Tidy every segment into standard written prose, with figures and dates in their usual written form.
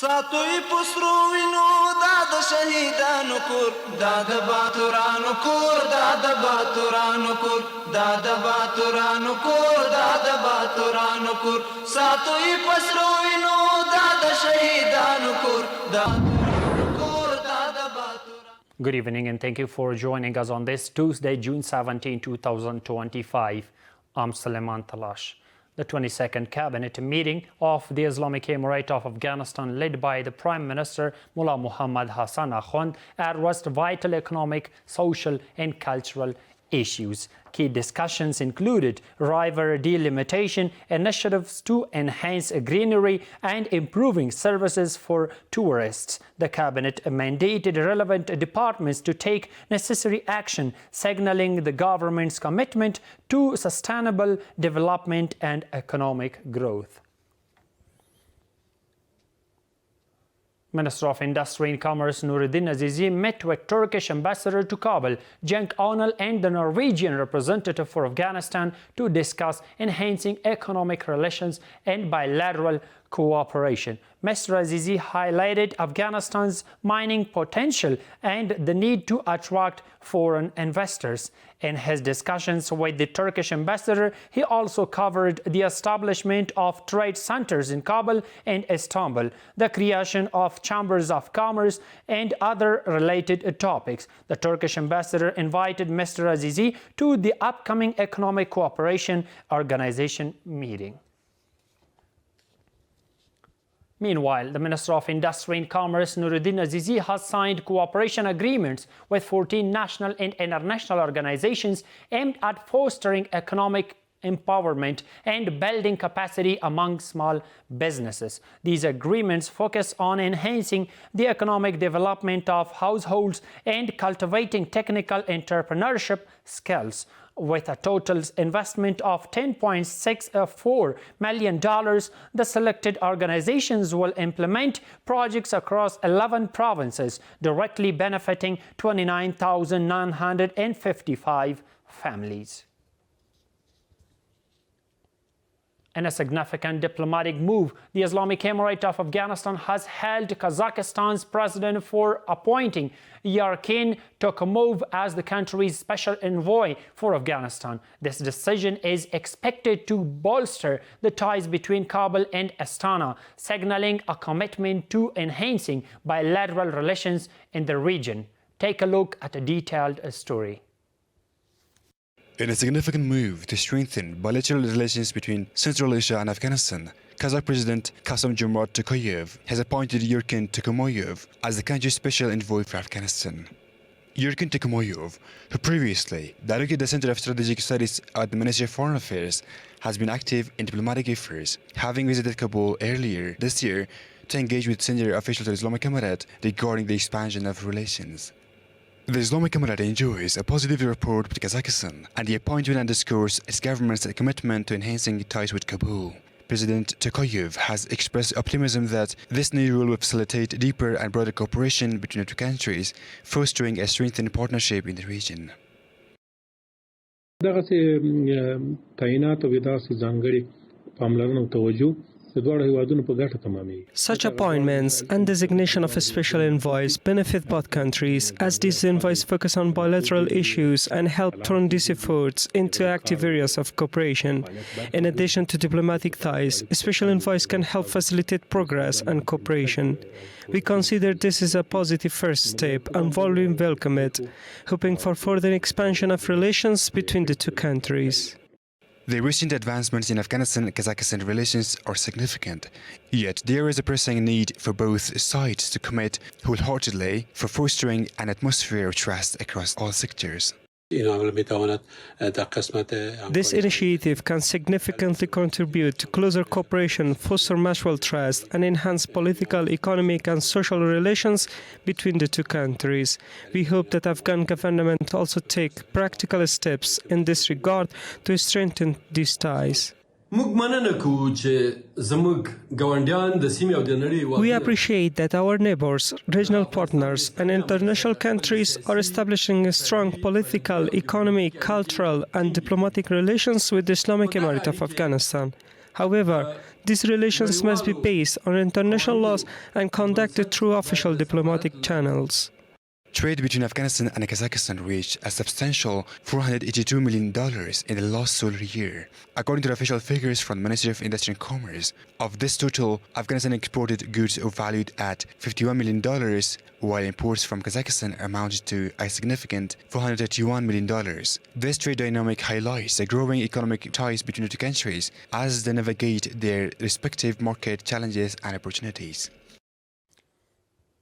ساتوی پسرو وینو داد شهیدانو کور داد باتورانو کور داد باتورانو کور داد باتورانو کور داد باتورانو کور ساتوی پسرو وینو داد شهیدانو کور داد Good evening and thank you for joining us on this Tuesday, June 17, 2025. I'm Suleiman Talash. The 22nd Cabinet meeting of the Islamic Emirate of Afghanistan, led by the Prime Minister Mullah Muhammad Hassan Akhund, addressed vital economic, social and cultural issues. Key discussions included river delimitation, initiatives to enhance greenery and improving services for tourists. The Cabinet mandated relevant departments to take necessary action, signaling the government's commitment to sustainable development and economic growth. Minister of Industry and Commerce Nuruddin Azizi met with Turkish Ambassador to Kabul, Cenk Onal, and the Norwegian representative for Afghanistan to discuss enhancing economic relations and bilateral cooperation. Mr. Azizi highlighted Afghanistan's mining potential and the need to attract foreign investors. In his discussions with the Turkish ambassador, he also covered the establishment of trade centers in Kabul and Istanbul, the creation of chambers of commerce, and other related topics. The Turkish ambassador invited Mr. Azizi to the upcoming Economic Cooperation Organization meeting. Meanwhile, the Minister of Industry and Commerce, Nuruddin Azizi, has signed cooperation agreements with 14 national and international organizations aimed at fostering economic empowerment and building capacity among small businesses. These agreements focus on enhancing the economic development of households and cultivating technical entrepreneurship skills. With a total investment of $10.64 million, the selected organizations will implement projects across 11 provinces, directly benefiting 29,955 families. In a significant diplomatic move, the Islamic Emirate of Afghanistan has hailed Kazakhstan's president for appointing Yarkin Tokhumov as the country's special envoy for Afghanistan. This decision is expected to bolster the ties between Kabul and Astana, signaling a commitment to enhancing bilateral relations in the region. Take a look at a detailed story. In a significant move to strengthen bilateral relations between Central Asia and Afghanistan, Kazakh President Kassym-Jomart Tokayev has appointed Yarkin Tokhumov as the country's special envoy for Afghanistan. Yarkin Tokhumov, who previously directed the Center of Strategic Studies at the Ministry of Foreign Affairs, has been active in diplomatic affairs, having visited Kabul earlier this year to engage with senior officials of the Islamic Emirate regarding the expansion of relations. The Islamic Emirate enjoys a positive rapport with Kazakhstan, and the appointment underscores its government's commitment to enhancing ties with Kabul. President Tokayev has expressed optimism that this new rule will facilitate deeper and broader cooperation between the two countries, fostering a strengthened partnership in the region. Such appointments and designation of a special envoys benefit both countries, as these envoys focus on bilateral issues and help turn these efforts into active areas of cooperation. In addition to diplomatic ties, special envoys can help facilitate progress and cooperation. We consider this is a positive first step and warmly welcome it, hoping for further expansion of relations between the two countries. The recent advancements in Afghanistan and Kazakhstan relations are significant, yet there is a pressing need for both sides to commit wholeheartedly for fostering an atmosphere of trust across all sectors. This initiative can significantly contribute to closer cooperation, foster mutual trust, and enhance political, economic, and social relations between the two countries. We hope that Afghan government also take practical steps in this regard to strengthen these ties. We appreciate that our neighbors, regional partners, and international countries are establishing strong political, economic, cultural, and diplomatic relations with the Islamic Emirate of Afghanistan. However, These relations must be based on international laws and conducted through official diplomatic channels. Trade between Afghanistan and Kazakhstan reached a substantial $482 million in the last solar year, according to official figures from the Ministry of Industry and Commerce. Of this total, Afghanistan exported goods valued at $51 million, while imports from Kazakhstan amounted to a significant $431 million. This trade dynamic highlights the growing economic ties between the two countries as they navigate their respective market challenges and opportunities.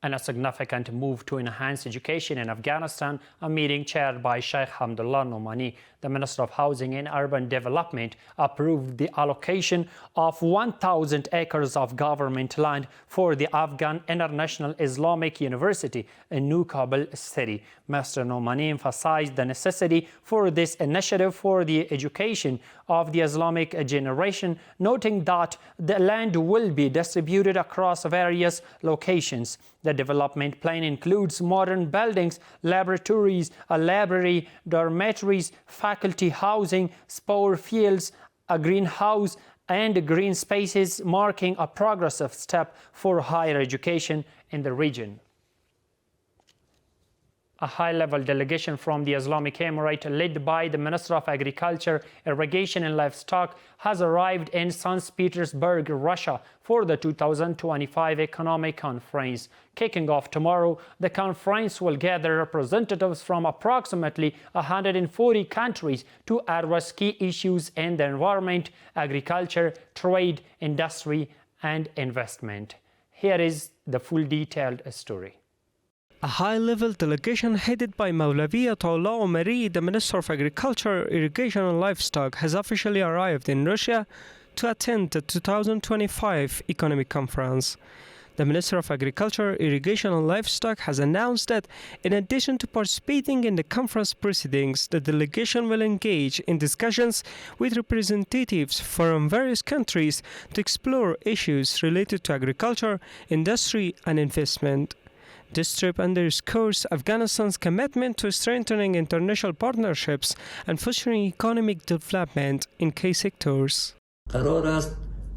And a significant move to enhance education in Afghanistan, a meeting chaired by Sheikh Hamdullah Nomani, the Minister of Housing and Urban Development, approved the allocation of 1,000 acres of government land for the Afghan International Islamic University in New Kabul city. Mr. Nomani emphasized the necessity for this initiative for the education of the Islamic generation, noting that the land will be distributed across various locations. The development plan includes modern buildings, laboratories, a library, dormitories, faculty housing, spore fields, a greenhouse, and green spaces, marking a progressive step for higher education in the region. A high-level delegation from the Islamic Emirate, led by the Minister of Agriculture, Irrigation and Livestock, has arrived in St. Petersburg, Russia, for the 2025 Economic Conference. Kicking off tomorrow, the conference will gather representatives from approximately 140 countries to address key issues in the environment, agriculture, trade, industry, and investment. Here is the full detailed story. A high-level delegation headed by Maulavi Ataullah Omari, the Minister of Agriculture, Irrigation and Livestock, has officially arrived in Russia to attend the 2025 Economic Conference. The Minister of Agriculture, Irrigation and Livestock has announced that, in addition to participating in the conference proceedings, the delegation will engage in discussions with representatives from various countries to explore issues related to agriculture, industry and investment. This trip underscores Afghanistan's commitment to strengthening international partnerships and fostering economic development in key sectors.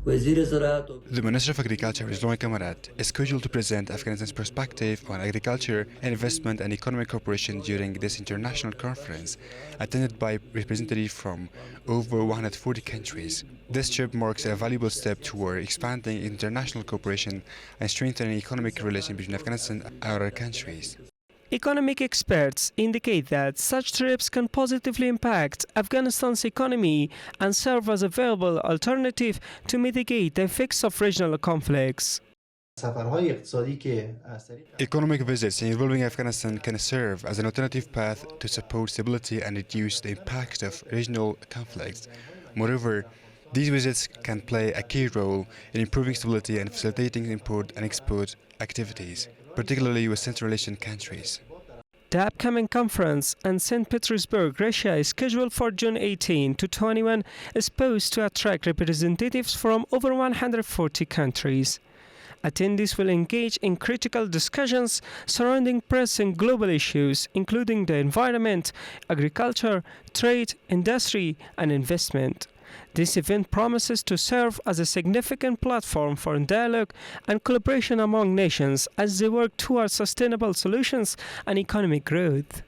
The Minister of Agriculture, Rizwan Kamarat, is scheduled to present Afghanistan's perspective on agriculture, investment and economic cooperation during this international conference, attended by representatives from over 140 countries. This trip marks a valuable step toward expanding international cooperation and strengthening economic relations between Afghanistan and other countries. Economic experts indicate that such trips can positively impact Afghanistan's economy and serve as a viable alternative to mitigate the effects of regional conflicts. Economic visits involving Afghanistan can serve as an alternative path to support stability and reduce the impact of regional conflicts. Moreover, these visits can play a key role in improving stability and facilitating import and export activities, particularly with Central Asian countries. The upcoming conference in St. Petersburg, Russia, is scheduled for June 18 to 21, is supposed to attract representatives from over 140 countries. Attendees will engage in critical discussions surrounding pressing global issues, including the environment, agriculture, trade, industry, and investment. This event promises to serve as a significant platform for dialogue and collaboration among nations as they work towards sustainable solutions and economic growth.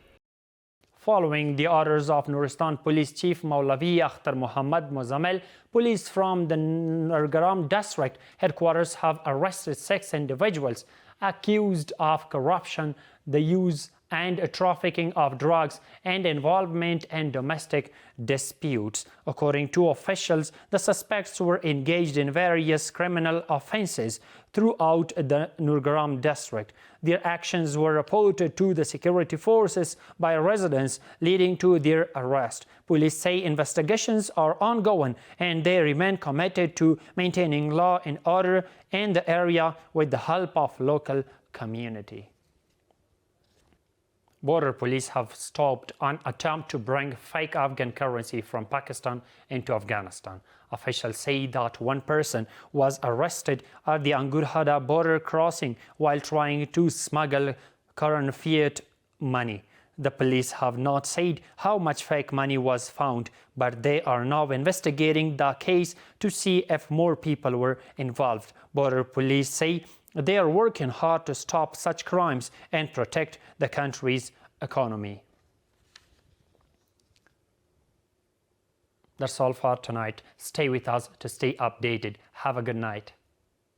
Following the orders of Nuristan Police Chief Maulavi Akhtar Muhammad Muzammil, police from the Nurgaram district headquarters have arrested 6 individuals accused of corruption, the use and trafficking of drugs, and involvement in domestic disputes. According to officials, the suspects were engaged in various criminal offenses throughout the Nurgaram district. Their actions were reported to the security forces by residents, leading to their arrest. Police say investigations are ongoing and they remain committed to maintaining law and order in the area with the help of local community. Border police have stopped an attempt to bring fake Afghan currency from Pakistan into Afghanistan. Officials say that one person was arrested at the Angurhada border crossing while trying to smuggle current fiat money. The police have not said how much fake money was found, but they are now investigating the case to see if more people were involved. Border police say they are working hard to stop such crimes and protect the country's economy. That's all for tonight. Stay with us to stay updated. Have a good night.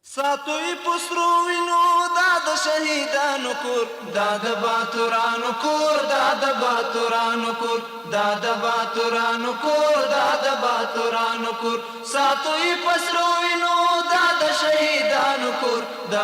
ساتوی پسرو وینو دا د شهیدانو کور دا د باتورانو کور دا د باتورانو کور دا د باتورانو کور دا د باتورانو کور ساتوی پسرو وینو دا د شهیدانو کور دا